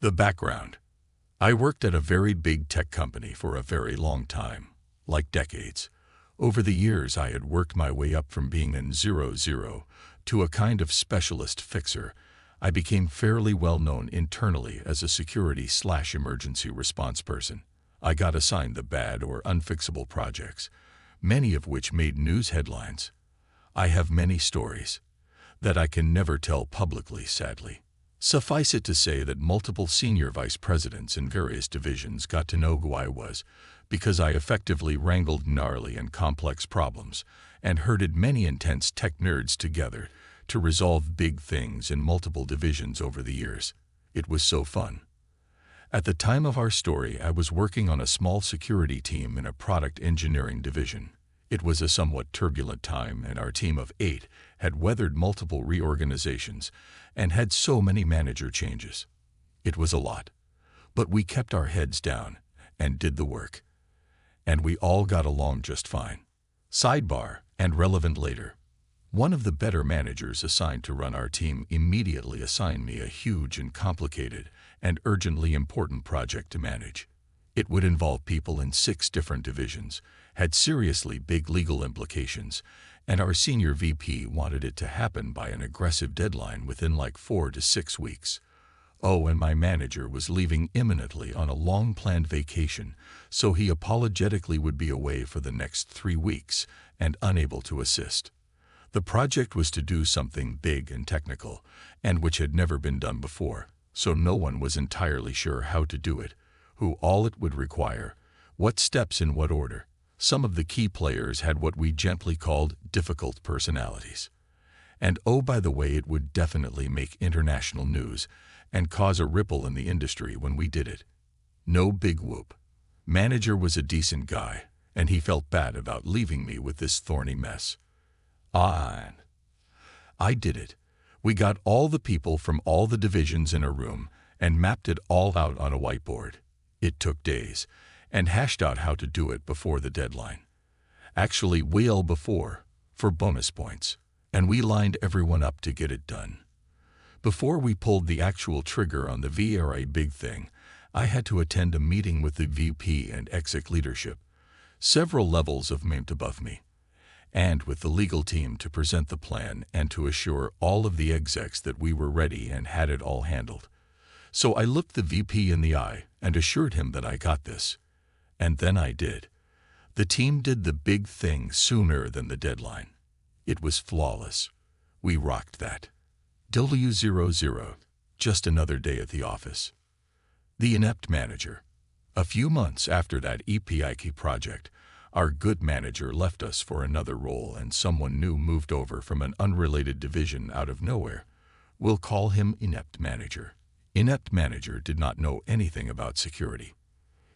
The background. I worked at a very big tech company for a very long time, like decades. Over the years, I had worked my way up from being an 00 to a kind of specialist fixer. I became fairly well known internally as a security/emergency response person. I got assigned the bad or unfixable projects, many of which made news headlines. I have many stories that I can never tell publicly, sadly. Suffice it to say that multiple senior vice presidents in various divisions got to know who I was because I effectively wrangled gnarly and complex problems and herded many intense tech nerds together to resolve big things in multiple divisions over the years. It was so fun. At the time of our story, I was working on a small security team in a product engineering division. It was a somewhat turbulent time, and our team of 8 had weathered multiple reorganizations and had so many manager changes. It was a lot, but we kept our heads down and did the work. And we all got along just fine. Sidebar, and relevant later. One of the better managers assigned to run our team immediately assigned me a huge and complicated and urgently important project to manage. It would involve people in 6 different divisions, had seriously big legal implications, and our senior VP wanted it to happen by an aggressive deadline within like 4 to 6 weeks. Oh, and my manager was leaving imminently on a long-planned vacation, so he apologetically would be away for the next 3 weeks and unable to assist. The project was to do something big and technical, and which had never been done before, so no one was entirely sure how to do it, who all it would require, what steps in what order. Some of the key players had what we gently called difficult personalities. And oh, by the way, it would definitely make international news and cause a ripple in the industry when we did it. No big whoop. Manager was a decent guy, and he felt bad about leaving me with this thorny mess. And I did it. We got all the people from all the divisions in a room and mapped it all out on a whiteboard. It took days, and hashed out how to do it before the deadline. Actually, well before, for bonus points, and we lined everyone up to get it done. Before we pulled the actual trigger on the very big thing, I had to attend a meeting with the VP and exec leadership, several levels of MIMT above me, and with the legal team to present the plan and to assure all of the execs that we were ready and had it all handled. So I looked the VP in the eye and assured him that I got this. And then I did. The team did the big thing sooner than the deadline. It was flawless. We rocked that. W00, just another day at the office. The inept manager. A few months after that EPIK project, our good manager left us for another role and someone new moved over from an unrelated division out of nowhere. We'll call him inept manager. Inept manager did not know anything about security.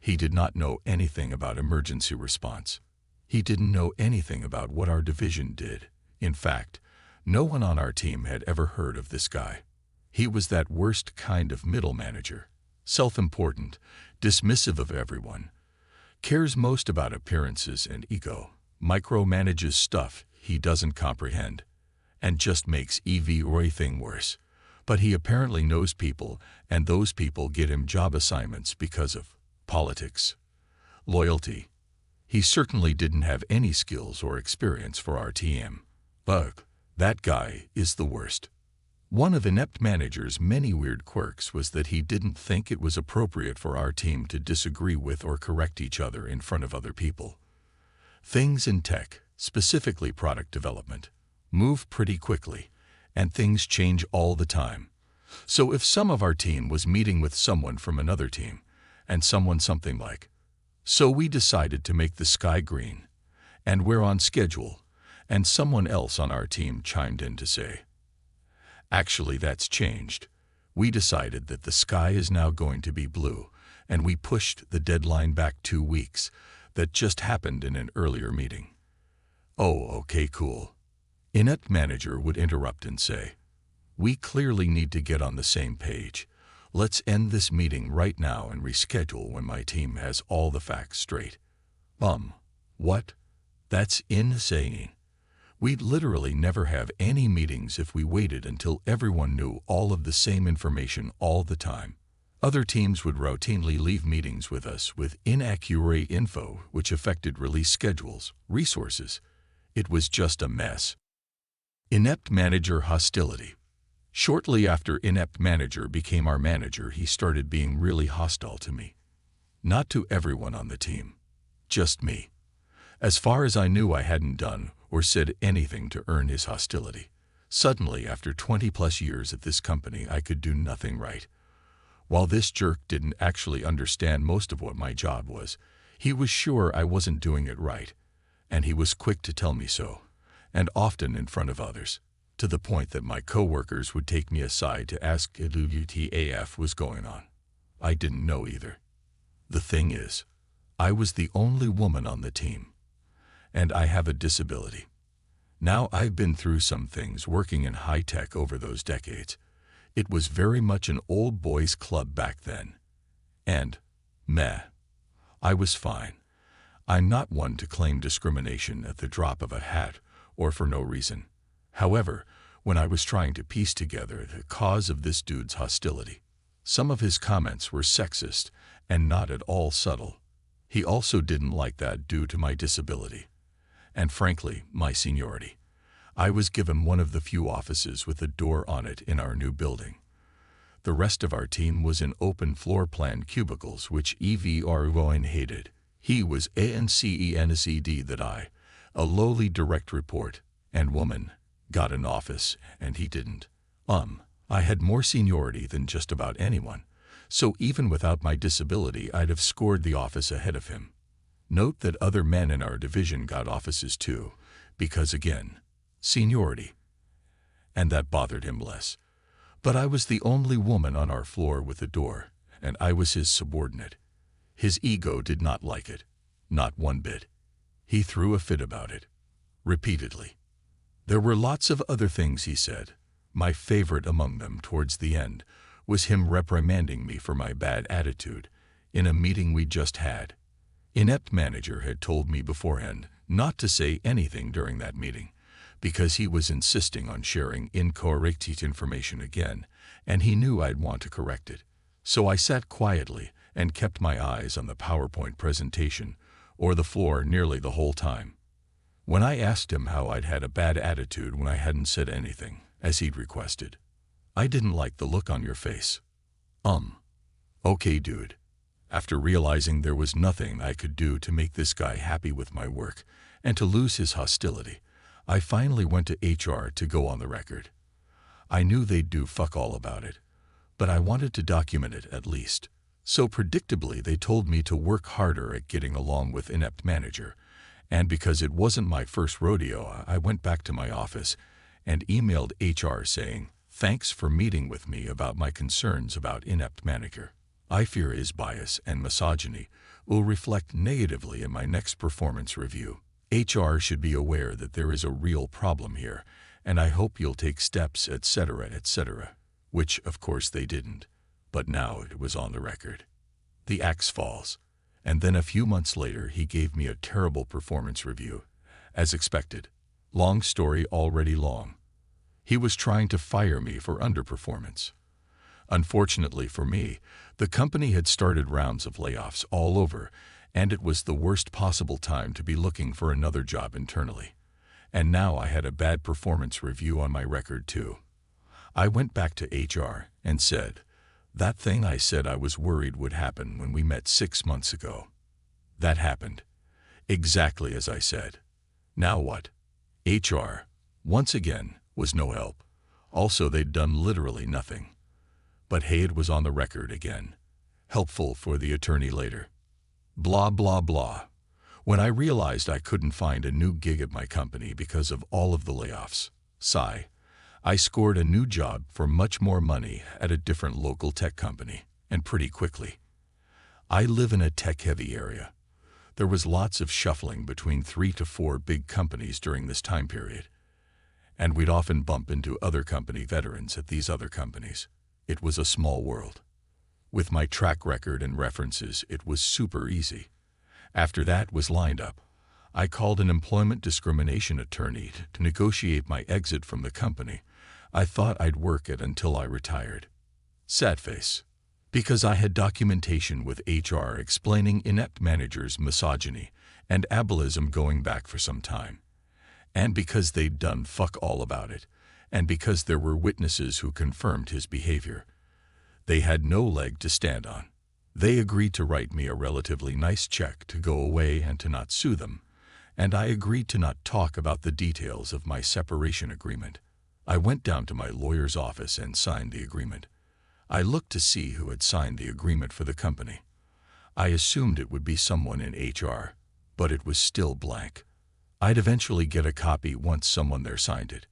He did not know anything about emergency response. He didn't know anything about what our division did. In fact, no one on our team had ever heard of this guy. He was that worst kind of middle manager. Self-important, dismissive of everyone, cares most about appearances and ego, micromanages stuff he doesn't comprehend, and just makes everything worse. But he apparently knows people, and those people get him job assignments because of politics, loyalty. He certainly didn't have any skills or experience for our team. Ugh, that guy is the worst. One of inept manager's many weird quirks was that he didn't think it was appropriate for our team to disagree with or correct each other in front of other people. Things in tech, specifically product development, move pretty quickly, and things change all the time. So if some of our team was meeting with someone from another team, and someone something like, "So we decided to make the sky green, and we're on schedule," and someone else on our team chimed in to say, "Actually, that's changed. We decided that the sky is now going to be blue, and we pushed the deadline back 2 weeks. That just happened in an earlier meeting." "Oh, okay, cool." Inept manager would interrupt and say, "We clearly need to get on the same page. Let's end this meeting right now and reschedule when my team has all the facts straight." What? That's insane. We'd literally never have any meetings if we waited until everyone knew all of the same information all the time. Other teams would routinely leave meetings with us with inaccurate info which affected release schedules, resources. It was just a mess. Inept manager hostility. Shortly after inept manager became our manager, he started being really hostile to me. Not to everyone on the team. Just me. As far as I knew, I hadn't done or said anything to earn his hostility. Suddenly, after 20+ years at this company, I could do nothing right. While this jerk didn't actually understand most of what my job was, he was sure I wasn't doing it right, and he was quick to tell me so, and often in front of others, to the point that my coworkers would take me aside to ask what was going on. I didn't know either. The thing is, I was the only woman on the team, and I have a disability. Now, I've been through some things working in high tech over those decades. It was very much an old boys club back then. And, meh, I was fine. I'm not one to claim discrimination at the drop of a hat or for no reason. However, when I was trying to piece together the cause of this dude's hostility, some of his comments were sexist and not at all subtle. He also didn't like that due to my disability, and frankly, my seniority. I was given one of the few offices with a door on it in our new building. The rest of our team was in open floor plan cubicles, which everyone hated. He was ANCENCD that I, a lowly direct report, and woman, got an office, and he didn't. I had more seniority than just about anyone, so even without my disability, I'd have scored the office ahead of him. Note that other men in our division got offices too, because again, seniority. And that bothered him less. But I was the only woman on our floor with a door, and I was his subordinate. His ego did not like it, not one bit. He threw a fit about it, repeatedly. There were lots of other things he said. My favorite among them towards the end was him reprimanding me for my bad attitude in a meeting we just had. Inept manager had told me beforehand not to say anything during that meeting because he was insisting on sharing incorrect information again, and he knew I'd want to correct it. So I sat quietly and kept my eyes on the PowerPoint presentation or the floor nearly the whole time. When I asked him how I'd had a bad attitude when I hadn't said anything, as he'd requested, I didn't like the look on your face. Okay, dude. After realizing there was nothing I could do to make this guy happy with my work and to lose his hostility, I finally went to HR to go on the record. I knew they'd do fuck all about it, but I wanted to document it at least. So predictably, they told me to work harder at getting along with inept manager, and because it wasn't my first rodeo, I went back to my office and emailed HR saying, "Thanks for meeting with me about my concerns about inept manager. I fear his bias and misogyny will reflect negatively in my next performance review. HR should be aware that there is a real problem here, and I hope you'll take steps, etc., etc." Which, of course, they didn't. But now it was on the record. The axe falls. And then a few months later, he gave me a terrible performance review, as expected. Long story already long. He was trying to fire me for underperformance. Unfortunately for me, the company had started rounds of layoffs all over, and it was the worst possible time to be looking for another job internally. And now I had a bad performance review on my record too. I went back to HR and said, "That thing I said I was worried would happen when we met 6 months ago. That happened. Exactly as I said. Now what?" HR, once again, was no help. Also, they'd done literally nothing. But hey, it was on the record again. Helpful for the attorney later. Blah, blah, blah. When I realized I couldn't find a new gig at my company because of all of the layoffs, sigh, I scored a new job for much more money at a different local tech company, and pretty quickly. I live in a tech-heavy area. There was lots of shuffling between 3 to 4 big companies during this time period, and we'd often bump into other company veterans at these other companies. It was a small world. With my track record and references, it was super easy. After that was lined up, I called an employment discrimination attorney to negotiate my exit from the company I thought I'd work at until I retired. Sad face. Because I had documentation with HR explaining inept managers' misogyny and ableism going back for some time. And because they'd done fuck all about it, and because there were witnesses who confirmed his behavior. They had no leg to stand on. They agreed to write me a relatively nice check to go away and to not sue them, and I agreed to not talk about the details of my separation agreement. I went down to my lawyer's office and signed the agreement. I looked to see who had signed the agreement for the company. I assumed it would be someone in HR, but it was still blank. I'd eventually get a copy once someone there signed it.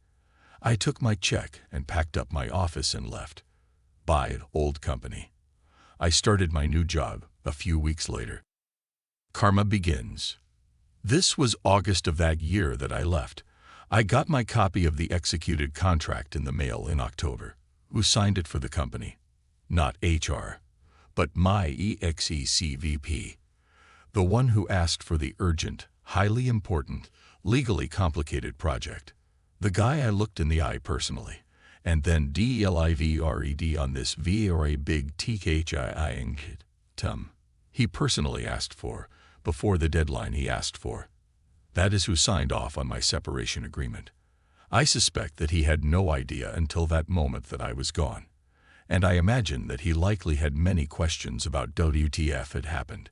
I took my check and packed up my office and left. Bye, old company. I started my new job a few weeks later. Karma begins. This was August of that year that I left. I got my copy of the executed contract in the mail in October. Who signed it for the company? Not HR, but my EXEC-VP. The one who asked for the urgent, highly important, legally complicated project. The guy I looked in the eye personally, and then DLIVRED on this very big TKHIIing tum. He personally asked for, before the deadline he asked for. That is who signed off on my separation agreement. I suspect that he had no idea until that moment that I was gone, and I imagine that he likely had many questions about WTF had happened.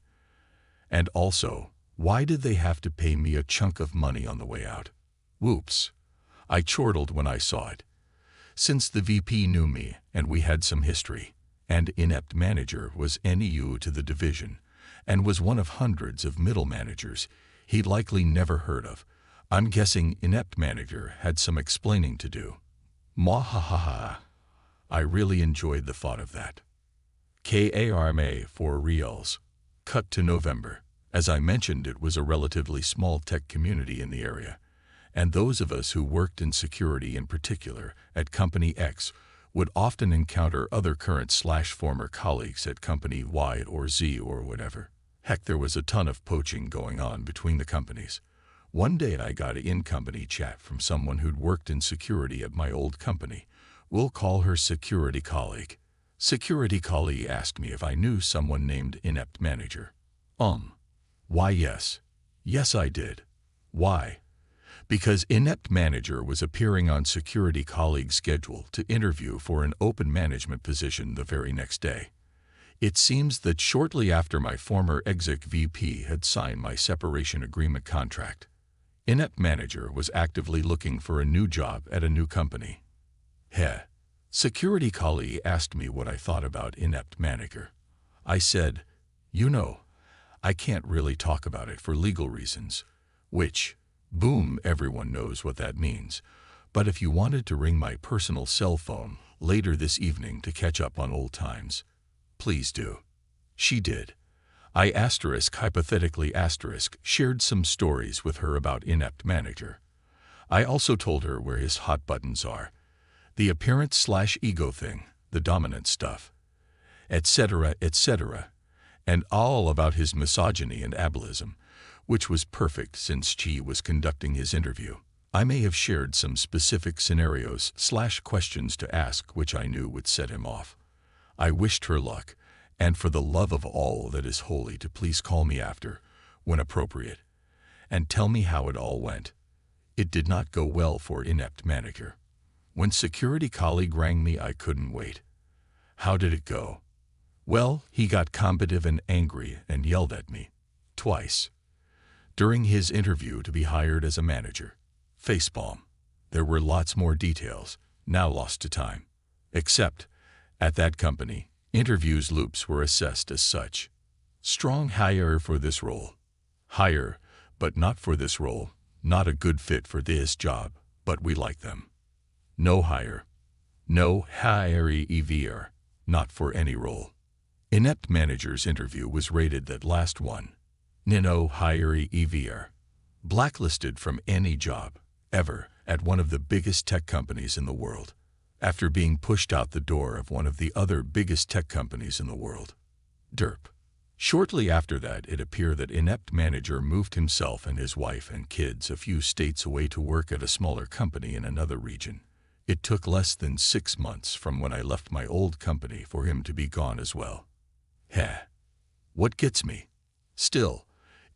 And also, why did they have to pay me a chunk of money on the way out? Whoops. I chortled when I saw it. Since the VP knew me and we had some history, and inept manager was NEU to the division, and was one of hundreds of middle managers he'd likely never heard of, I'm guessing inept manager had some explaining to do. Mwahaha. I really enjoyed the thought of that. KARMA for reals. Cut to November. As I mentioned, it was a relatively small tech community in the area, and those of us who worked in security in particular at Company X would often encounter other current/former colleagues at Company Y or Z or whatever. Heck, there was a ton of poaching going on between the companies. One day I got an in-company chat from someone who'd worked in security at my old company. We'll call her security colleague. Security colleague asked me if I knew someone named inept manager. Why, yes. Yes, I did. Why? Because inept manager was appearing on security colleague's schedule to interview for an open management position the very next day. It seems that shortly after my former exec VP had signed my separation agreement contract, inept manager was actively looking for a new job at a new company. Security colleague asked me what I thought about inept manager. I said, I can't really talk about it for legal reasons, which, boom, everyone knows what that means. But if you wanted to ring my personal cell phone later this evening to catch up on old times, please do. She did. I hypothetically shared some stories with her about inept manager. I also told her where his hot buttons are, the appearance/ego thing, the dominant stuff, etc., and all about his misogyny and ableism, which was perfect since she was conducting his interview. I may have shared some specific scenarios/questions to ask which I knew would set him off. I wished her luck, and for the love of all that is holy to please call me after, when appropriate, and tell me how it all went. It did not go well for inept manager. When security colleague rang me, I couldn't wait. How did it go? Well, he got combative and angry and yelled at me. Twice. During his interview to be hired as a manager. Facepalm. There were lots more details, now lost to time. Except, at that company, interviews loops were assessed as such. Strong hire for this role. Hire, but not for this role. Not a good fit for this job, but we like them. No hire. No hire EVR. Not for any role. Inept manager's interview was rated that last one. No hire EVR. Blacklisted from any job, ever, at one of the biggest tech companies in the world, after being pushed out the door of one of the other biggest tech companies in the world. Derp. Shortly after that, it appeared that inept manager moved himself and his wife and kids a few states away to work at a smaller company in another region. It took less than 6 months from when I left my old company for him to be gone as well. Heh. What gets me, still,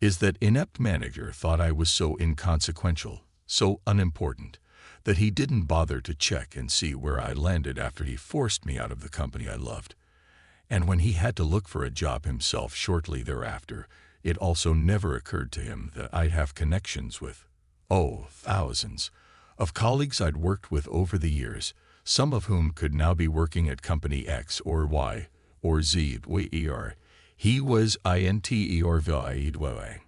is that inept manager thought I was so inconsequential, so unimportant, that he didn't bother to check and see where I landed after he forced me out of the company I loved. And when he had to look for a job himself shortly thereafter, it also never occurred to him that I'd have connections with, thousands of colleagues I'd worked with over the years, some of whom could now be working at company X or Y or Z, he was INT or VI,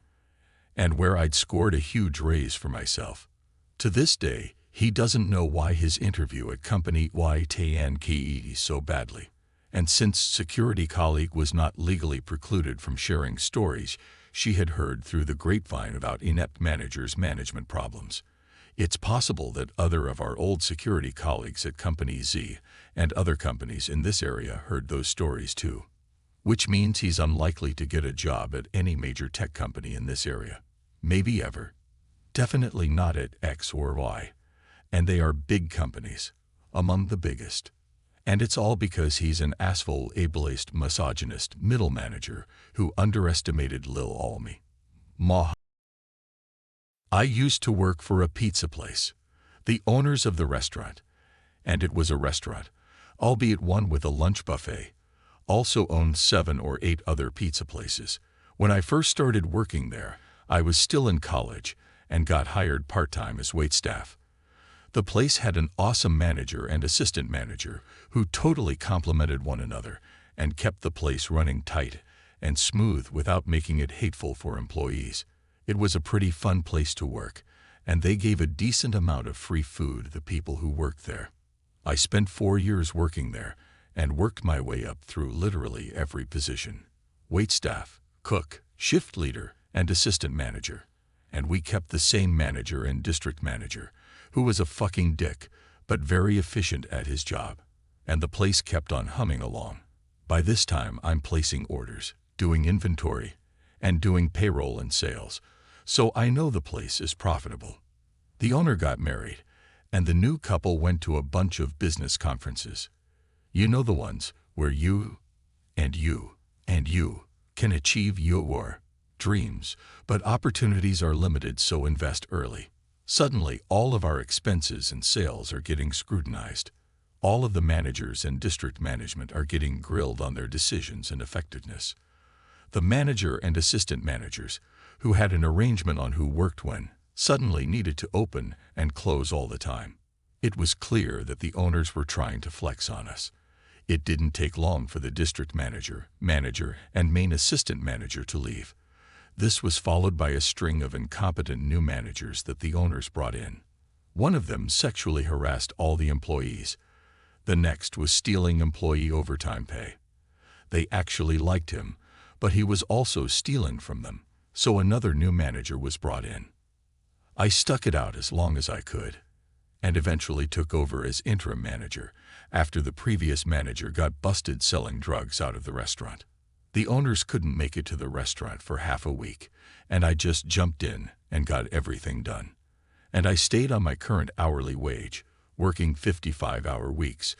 and where I'd scored a huge raise for myself. To this day, he doesn't know why his interview at company Y tanked so badly. And since security colleague was not legally precluded from sharing stories she had heard through the grapevine about inept managers' management problems, it's possible that other of our old security colleagues at Company Z and other companies in this area heard those stories too. Which means he's unlikely to get a job at any major tech company in this area. Maybe ever. Definitely not at X or Y. And they are big companies, among the biggest. And it's all because he's an asshole, ableist, misogynist middle manager who underestimated Lil Almi. I used to work for a pizza place. The owners of the restaurant, and it was a restaurant, albeit one with a lunch buffet, also owned 7 or 8 other pizza places. When I first started working there, I was still in college and got hired part-time as waitstaff. The place had an awesome manager and assistant manager who totally complemented one another and kept the place running tight and smooth without making it hateful for employees. It was a pretty fun place to work, and they gave a decent amount of free food to the people who worked there. I spent 4 years working there and worked my way up through literally every position: waitstaff, cook, shift leader, and assistant manager. And we kept the same manager and district manager, who was a fucking dick, but very efficient at his job. And the place kept on humming along. By this time, I'm placing orders, doing inventory, and doing payroll and sales, so I know the place is profitable. The owner got married, and the new couple went to a bunch of business conferences. You know, the ones where you and you and you can achieve your dreams, but opportunities are limited, so invest early. Suddenly, all of our expenses and sales are getting scrutinized. All of the managers and district management are getting grilled on their decisions and effectiveness. The manager and assistant managers, who had an arrangement on who worked when, suddenly needed to open and close all the time. It was clear that the owners were trying to flex on us. It didn't take long for the district manager, and main assistant manager to leave. This was followed by a string of incompetent new managers that the owners brought in. One of them sexually harassed all the employees. The next was stealing employee overtime pay. They actually liked him, but he was also stealing from them, so another new manager was brought in. I stuck it out as long as I could, and eventually took over as interim manager after the previous manager got busted selling drugs out of the restaurant. The owners couldn't make it to the restaurant for half a week, and I just jumped in and got everything done. And I stayed on my current hourly wage, working 55-hour weeks,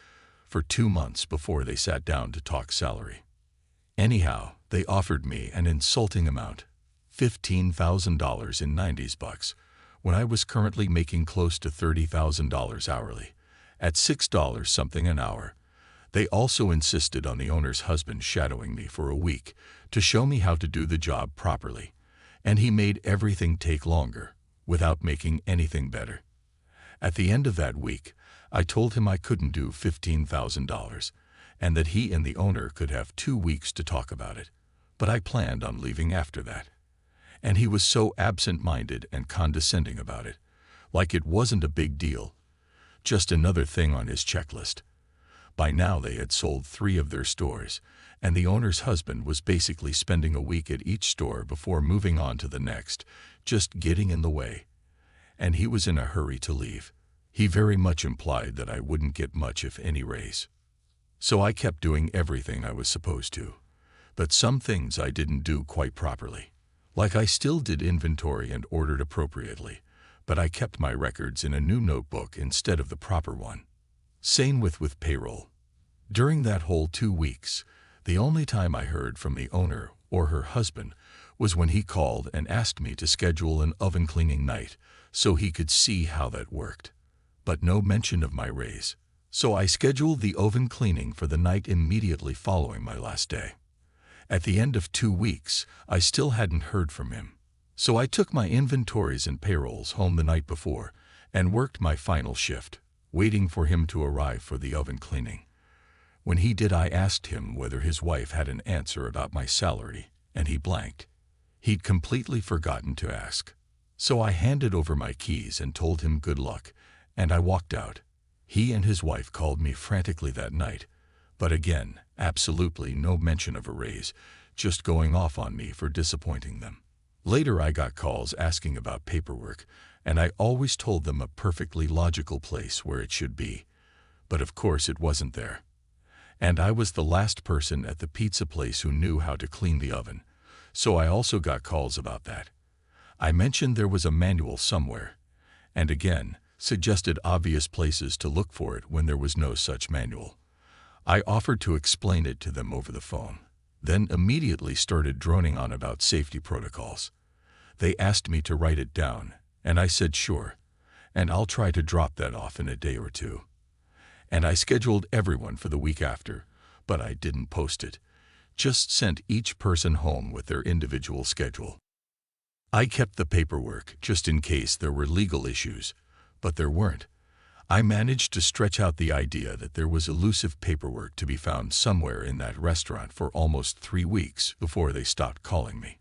for 2 months before they sat down to talk salary. Anyhow, they offered me an insulting amount, $15,000 in 90s bucks, when I was currently making close to $30,000 hourly, at $6 something an hour. They also insisted on the owner's husband shadowing me for a week to show me how to do the job properly, and he made everything take longer, without making anything better. At the end of that week, I told him I couldn't do $15,000, and that he and the owner could have 2 weeks to talk about it, but I planned on leaving after that. And he was so absent-minded and condescending about it, like it wasn't a big deal, just another thing on his checklist. By now they had sold 3 of their stores, and the owner's husband was basically spending a week at each store before moving on to the next, just getting in the way. And he was in a hurry to leave. He very much implied that I wouldn't get much, if any, raise. So I kept doing everything I was supposed to, but some things I didn't do quite properly. Like, I still did inventory and ordered appropriately, but I kept my records in a new notebook instead of the proper one. Same with payroll. During that whole 2 weeks, the only time I heard from the owner or her husband was when he called and asked me to schedule an oven cleaning night so he could see how that worked. But no mention of my raise. So I scheduled the oven cleaning for the night immediately following my last day. At the end of 2 weeks, I still hadn't heard from him. So I took my inventories and payrolls home the night before and worked my final shift, waiting for him to arrive for the oven cleaning. When he did, I asked him whether his wife had an answer about my salary, and he blanked. He'd completely forgotten to ask. So I handed over my keys and told him good luck, and I walked out. He and his wife called me frantically that night, but again, absolutely no mention of a raise, just going off on me for disappointing them. Later I got calls asking about paperwork, and I always told them a perfectly logical place where it should be. But of course it wasn't there. And I was the last person at the pizza place who knew how to clean the oven, so I also got calls about that. I mentioned there was a manual somewhere, and again, suggested obvious places to look for it when there was no such manual. I offered to explain it to them over the phone, then immediately started droning on about safety protocols. They asked me to write it down, and I said sure, and I'll try to drop that off in a day or two. And I scheduled everyone for the week after, but I didn't post it. Just sent each person home with their individual schedule. I kept the paperwork just in case there were legal issues, but there weren't. I managed to stretch out the idea that there was elusive paperwork to be found somewhere in that restaurant for almost 3 weeks before they stopped calling me.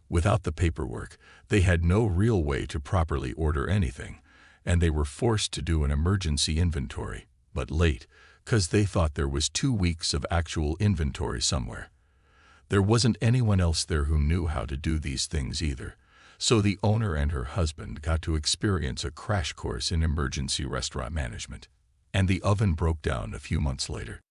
Without the paperwork, they had no real way to properly order anything, and they were forced to do an emergency inventory, but late, 'cause they thought there was 2 weeks of actual inventory somewhere. There wasn't anyone else there who knew how to do these things either, so the owner and her husband got to experience a crash course in emergency restaurant management. And the oven broke down a few months later.